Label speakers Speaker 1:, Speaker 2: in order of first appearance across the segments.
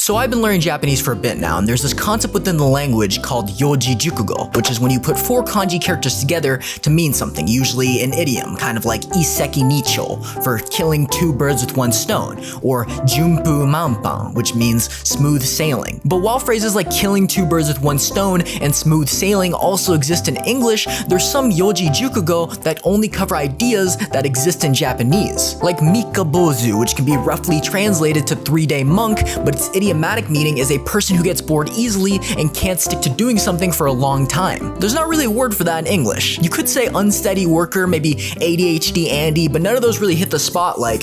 Speaker 1: So I've been learning Japanese for a bit now, and there's this concept within the language called yoji jukugo, which is when you put 4 kanji characters together to mean something, usually an idiom, kind of like iseki nicho, for killing 2 birds with 1 stone, or Junfu Manpan, which means smooth sailing. But while phrases like killing 2 birds with 1 stone and smooth sailing also exist in English, there's some yoji jukugo that only cover ideas that exist in Japanese, like mikabozu, which can be roughly translated to 3-day monk, but its idiomatic meaning is a person who gets bored easily and can't stick to doing something for a long time. There's not really a word for that in English. You could say unsteady worker, maybe ADHD Andy, but none of those really hit the spot like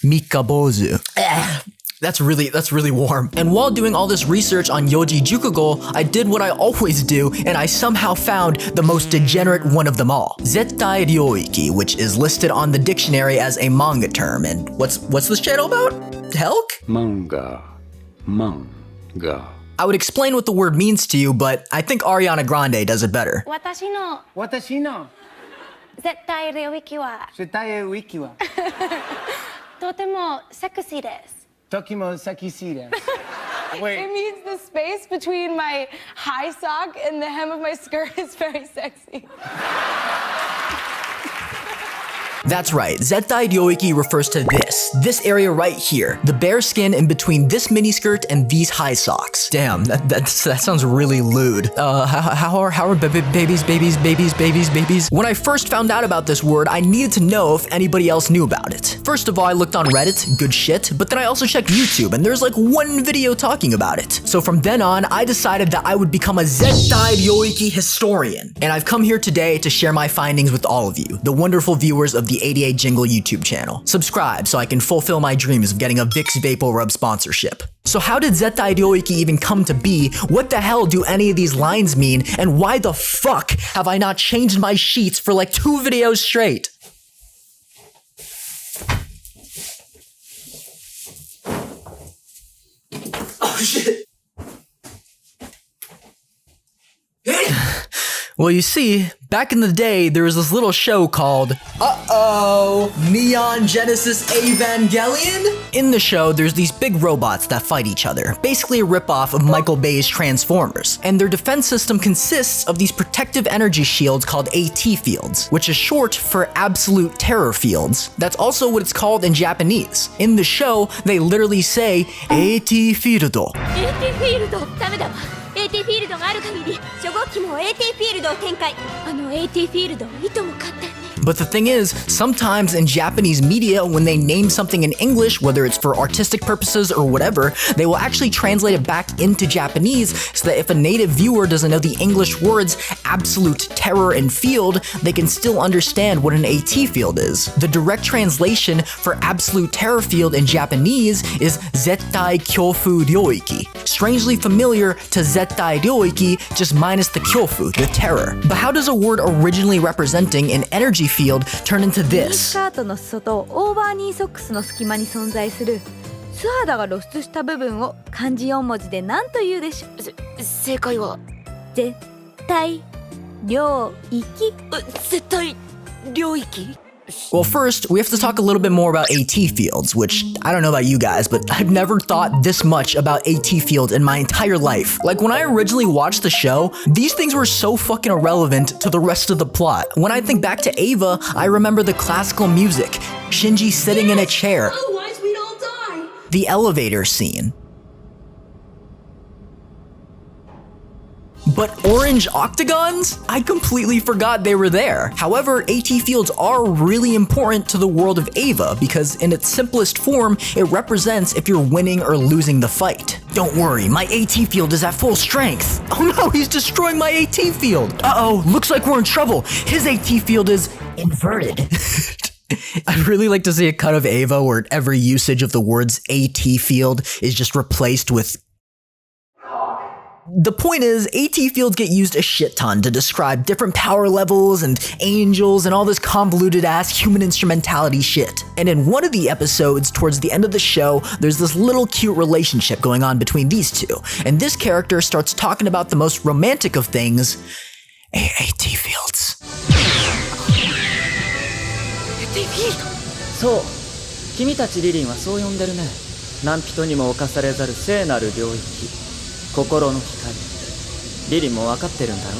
Speaker 1: mikabozu. That's really warm. And while doing all this research on yoji jukugo, I did what I always do, and I somehow found the most degenerate one of them all. Zettai Ryouiki, which is listed on the dictionary as a manga term. And what's this channel about? Helk?
Speaker 2: Manga.
Speaker 1: I would explain what the word means to you, but I think Ariana Grande does it better.
Speaker 3: 私の 絶対領域は
Speaker 2: 絶対領域は
Speaker 3: とてもセクシーです。
Speaker 2: 時もセクシーです Wait.
Speaker 4: It means the space between my high sock and the hem of my skirt is very sexy.
Speaker 1: That's right, Zettai Ryouiki refers to this area right here, the bare skin in between this miniskirt and these high socks. Damn, that sounds really lewd. How are babies? When I first found out about this word, I needed to know if anybody else knew about it. First of all, I looked on Reddit, good shit, but then I also checked YouTube, and there's like 1 video talking about it. So from then on, I decided that I would become a Zettai Ryouiki historian. And I've come here today to share my findings with all of you, the wonderful viewers of the 88 Jingle YouTube channel. Subscribe so I can fulfill my dreams of getting a Vicks VapoRub sponsorship. So how did Zettai Ryouiki even come to be? What the hell do any of these lines mean? And why the fuck have I not changed my sheets for like 2 videos straight? Oh shit. Well, you see, back in the day, there was this little show called Neon Genesis Evangelion? In the show, there's these big robots that fight each other, basically a ripoff of Michael Bay's Transformers. And their defense system consists of these protective energy shields called AT fields, which is short for absolute terror fields. That's also what it's called in Japanese. In the show, they literally say AT field.
Speaker 5: AT フィールドダメだわ AT フィールドがある限り初号機も AT フィールドを展開AT フィールドいとも簡単ね
Speaker 1: But the thing is, sometimes in Japanese media, when they name something in English, whether it's for artistic purposes or whatever, they will actually translate it back into Japanese so that if a native viewer doesn't know the English words absolute terror and field, they can still understand what an AT field is. The direct translation for absolute terror field in Japanese is Zettai Kyofu Ryoiki. Strangely familiar to Zettai Ryouiki, just minus the kyofu, the terror. But how does a word originally representing an energy field turn into
Speaker 6: ミニ
Speaker 1: this?
Speaker 6: スカートの裾とオーバーニーソックスの隙間に存在する素肌が露出した部分を漢字4文字で何と言うでしょう
Speaker 5: 正解は
Speaker 6: 絶対領域
Speaker 5: 絶対領域
Speaker 1: Well, first, we have to talk a little bit more about AT fields, which I don't know about you guys, but I've never thought this much about AT fields in my entire life. Like, when I originally watched the show, these things were so fucking irrelevant to the rest of the plot. When I think back to Ava, I remember the classical music, Shinji sitting in a chair,
Speaker 5: Otherwise we'd all die
Speaker 1: the elevator scene. But orange octagons? I completely forgot they were there. However, AT fields are really important to the world of Ava because in its simplest form, it represents if you're winning or losing the fight. Don't worry, my AT field is at full strength. Oh no, he's destroying my AT field. Uh-oh, looks like we're in trouble. His AT field is inverted. I'd really like to see a cut of Ava where every usage of the words AT field is just replaced with The point is, AT fields get used a shit ton to describe different power levels and angels and all this convoluted ass human instrumentality shit. And in one of the episodes, towards the end of the show, there's this little cute relationship going on between these two. And this character starts talking about the most romantic of things, AT fields.
Speaker 7: AT フィールドそう君たちリリンはそう呼んでるね何人にも侵されざる聖なる領域、心の光。リリンも分かってるんだろ？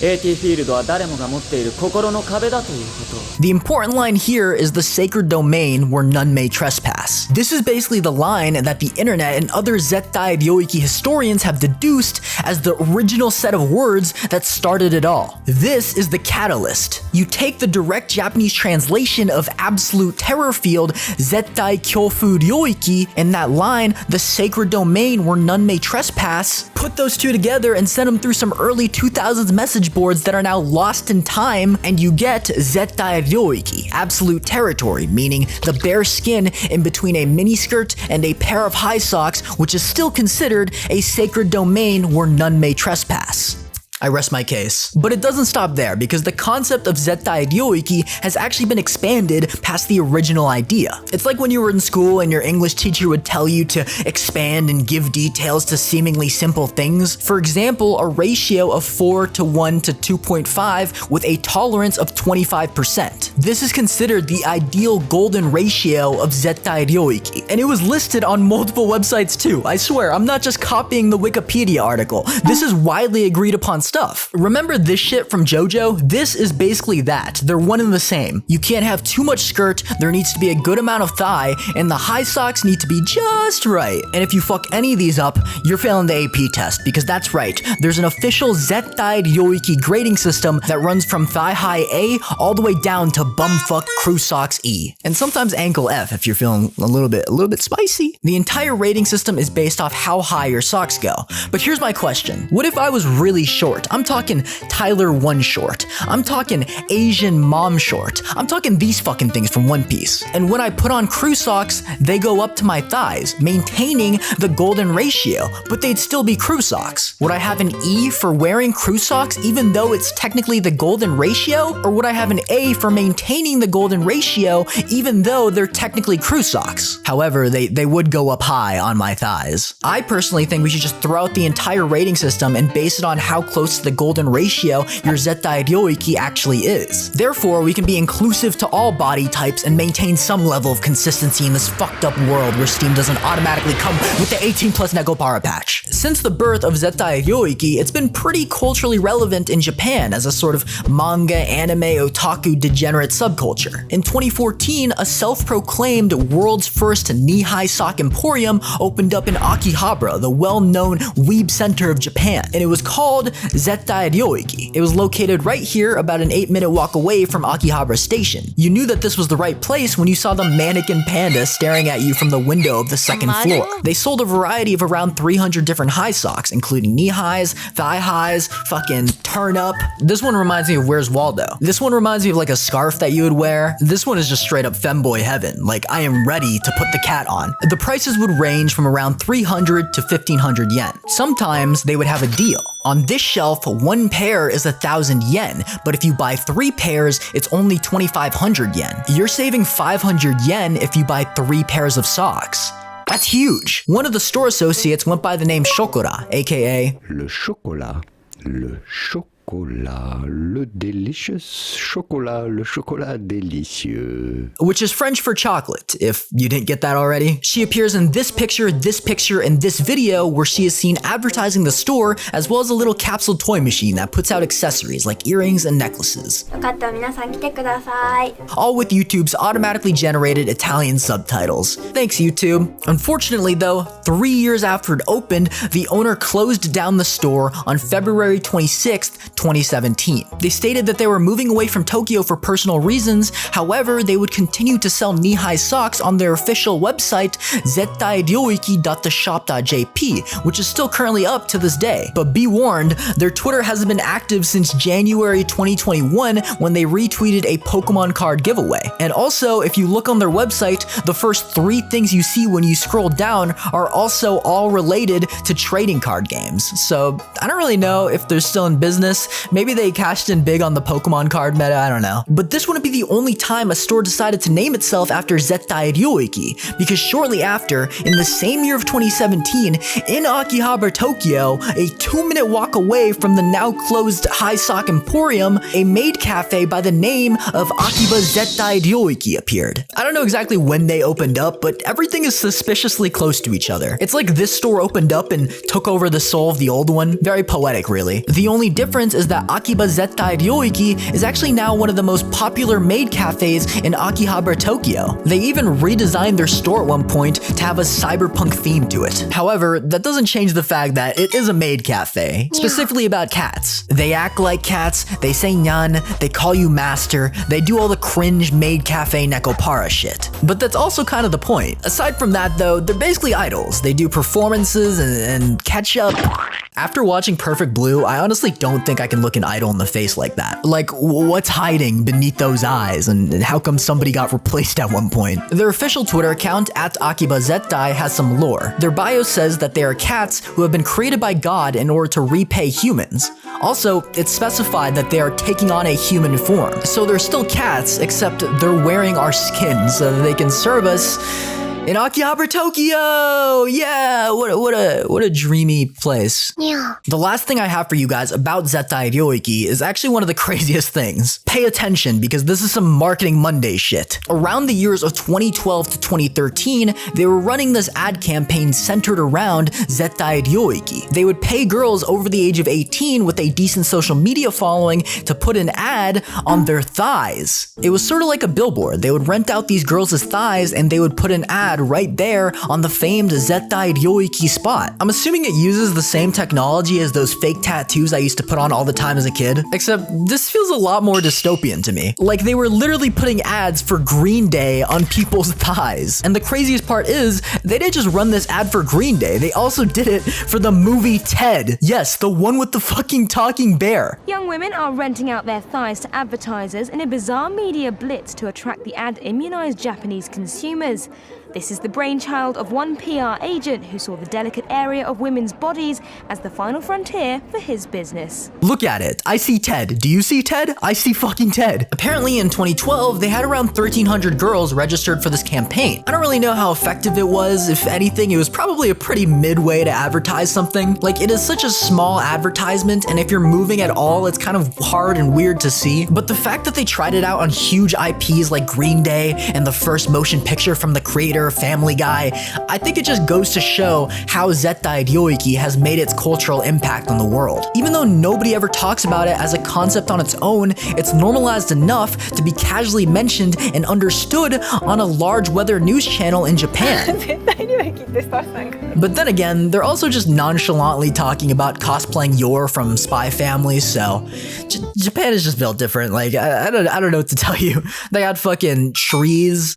Speaker 7: AT フィールドは誰もが持っている心の壁だということを。
Speaker 1: The important line here is the sacred domain where none may trespass. This is basically the line that the internet and other Zettai Ryouiki historians have deduced as the original set of words that started it all. This is the catalyst. You take the direct Japanese translation of absolute terror field, Zettai恐怖領域, and that line, the sacred domain where none may trespass, put those two together and send them through some early 2000s message boards that are now lost in time, and you get Zettai Ryouiki, absolute territory, meaning the bare skin in between a miniskirt and a pair of high socks, which is still considered a sacred domain where none may trespass. I rest my case. But it doesn't stop there, because the concept of Zettai Ryouiki has actually been expanded past the original idea. It's like when you were in school and your English teacher would tell you to expand and give details to seemingly simple things. For example, a ratio of 4 to 1 to 2.5 with a tolerance of 25%. This is considered the ideal golden ratio of Zettai Ryouiki, and it was listed on multiple websites too. I swear, I'm not just copying the Wikipedia article. This is widely agreed upon stuff. Remember this shit from JoJo? This is basically that. They're one and the same. You can't have too much skirt, there needs to be a good amount of thigh, and the high socks need to be just right. And if you fuck any of these up, you're failing the AP test, because that's right, there's an official Zettai Ryouiki grading system that runs from thigh high A all the way down to bumfuck crew socks E. And sometimes ankle F if you're feeling a little bit spicy. The entire rating system is based off how high your socks go. But here's my question. What if I was really short? I'm talking Tyler 1 short. I'm talking Asian mom short. I'm talking these fucking things from One Piece. And when I put on crew socks, they go up to my thighs, maintaining the golden ratio, but they'd still be crew socks. Would I have an E for wearing crew socks even though it's technically the golden ratio? Or would I have an A for maintaining the golden ratio even though they're technically crew socks? However, they would go up high on my thighs. I personally think we should just throw out the entire rating system and base it on how close to the golden ratio your Zettai Ryouiki actually is. Therefore, we can be inclusive to all body types and maintain some level of consistency in this fucked up world where Steam doesn't automatically come with the 18+ nekopara patch. Since the birth of Zettai Ryouiki, it's been pretty culturally relevant in Japan as a sort of manga, anime, otaku degenerate subculture. In 2014, a self-proclaimed world's first knee-high sock emporium opened up in Akihabara, the well-known weeb center of Japan, and it was called Zettai Ryouiki. It was located right here, about an 8-minute walk away from Akihabara Station. You knew that this was the right place when you saw the mannequin panda staring at you from the window of the second floor. They sold a variety of around 300 different high socks, including knee highs, thigh highs, fucking turn up. This one reminds me of Where's Waldo. This one reminds me of like a scarf that you would wear. This one is just straight up femboy heaven. Like, I am ready to put the cat on. The prices would range from around 300 to 1500 yen. Sometimes they would have a deal. On this shelf, one pair is 1,000 yen, but if you buy 3 pairs, it's only 2,500 yen. You're saving 500 yen if you buy 3 pairs of socks. That's huge. One of the store associates went by the name Shokora, aka
Speaker 2: Le chocolat, le delicious chocolat, le chocolat délicieux.
Speaker 1: which is French for chocolate, if you didn't get that already. She appears in this picture, and this video where she is seen advertising the store, as well as a little capsule toy machine that puts out accessories like earrings and necklaces.
Speaker 5: よかったら皆さん来てください。
Speaker 1: All with YouTube's automatically generated Italian subtitles. Thanks, YouTube. Unfortunately though, 3 years after it opened, the owner closed down the store on February 26th, 2017. They stated that they were moving away from Tokyo for personal reasons, however, they would continue to sell knee-high socks on their official website, zettairyoiki.theshop.jp, which is still currently up to this day. But be warned, their Twitter hasn't been active since January 2021 when they retweeted a Pokemon card giveaway. And also, if you look on their website, the first 3 things you see when you scroll down are also all related to trading card games. So I don't really know if they're still in business, guess. Maybe they cashed in big on the Pokemon card meta, I don't know. But this wouldn't be the only time a store decided to name itself after Zettai Ryouiki, because shortly after, in the same year of 2017, in Akihabara, Tokyo, a 2-minute walk away from the now closed High Sock Emporium, a maid cafe by the name of Akiba Zettai Ryouiki appeared. I don't know exactly when they opened up, but everything is suspiciously close to each other. It's like this store opened up and took over the soul of the old one. Very poetic, really. The only difference is that Akiba Zettai Ryouiki is actually now one of the most popular maid cafes in Akihabara, Tokyo. They even redesigned their store at one point to have a cyberpunk theme to it. However, that doesn't change the fact that it is a maid cafe, specifically about cats. They act like cats, they say nyan, they call you master, they do all the cringe maid cafe nekopara shit. But that's also kind of the point. Aside from that though, they're basically idols. They do performances and catch up. After watching Perfect Blue, I honestly don't think I can look an idol in the face like that. Like, what's hiding beneath those eyes, and how come somebody got replaced at one point? Their official Twitter account, @akibazettai, has some lore. Their bio says that they are cats who have been created by God in order to repay humans. Also, it's specified that they are taking on a human form. So they're still cats, except they're wearing our skin so that they can serve us in Akihabara, Tokyo! Yeah, what a dreamy place.
Speaker 5: Yeah.
Speaker 1: The last thing I have for you guys about Zettai Ryouiki is actually one of the craziest things. Pay attention, because this is some marketing Monday shit. Around the years of 2012 to 2013, they were running this ad campaign centered around Zettai Ryouiki. They would pay girls over the age of 18 with a decent social media following to put an ad on their thighs. It was sort of like a billboard. They would rent out these girls' thighs and they would put an ad right there on the famed Zettai Ryouiki spot. I'm assuming it uses the same technology as those fake tattoos I used to put on all the time as a kid, except this feels a lot more dystopian to me. Like they were literally putting ads for Green Day on people's thighs. And the craziest part is, they didn't just run this ad for Green Day, they also did it for the movie Ted. Yes, the one with the fucking talking bear.
Speaker 8: Young women are renting out their thighs to advertisers in a bizarre media blitz to attract the ad-immunized Japanese consumers. This is the brainchild of one PR agent who saw the delicate area of women's bodies as the final frontier for his business.
Speaker 1: Look at it. I see Ted. Do you see Ted? I see fucking Ted. Apparently in 2012, they had around 1,300 girls registered for this campaign. I don't really know how effective it was. If anything, it was probably a pretty mid way to advertise something. Like, it is such a small advertisement, and if you're moving at all, it's kind of hard and weird to see. But the fact that they tried it out on huge IPs like Green Day and the first motion picture from the creator Family Guy, I think it just goes to show how Zettai Ryouiki has made its cultural impact on the world. Even though nobody ever talks about it as a concept on its own, it's normalized enough to be casually mentioned and understood on a large weather news channel in Japan. But then again, they're also just nonchalantly talking about cosplaying Yor from Spy Family, so Japan is just built different. Like, I don't know what to tell you. They got fucking trees.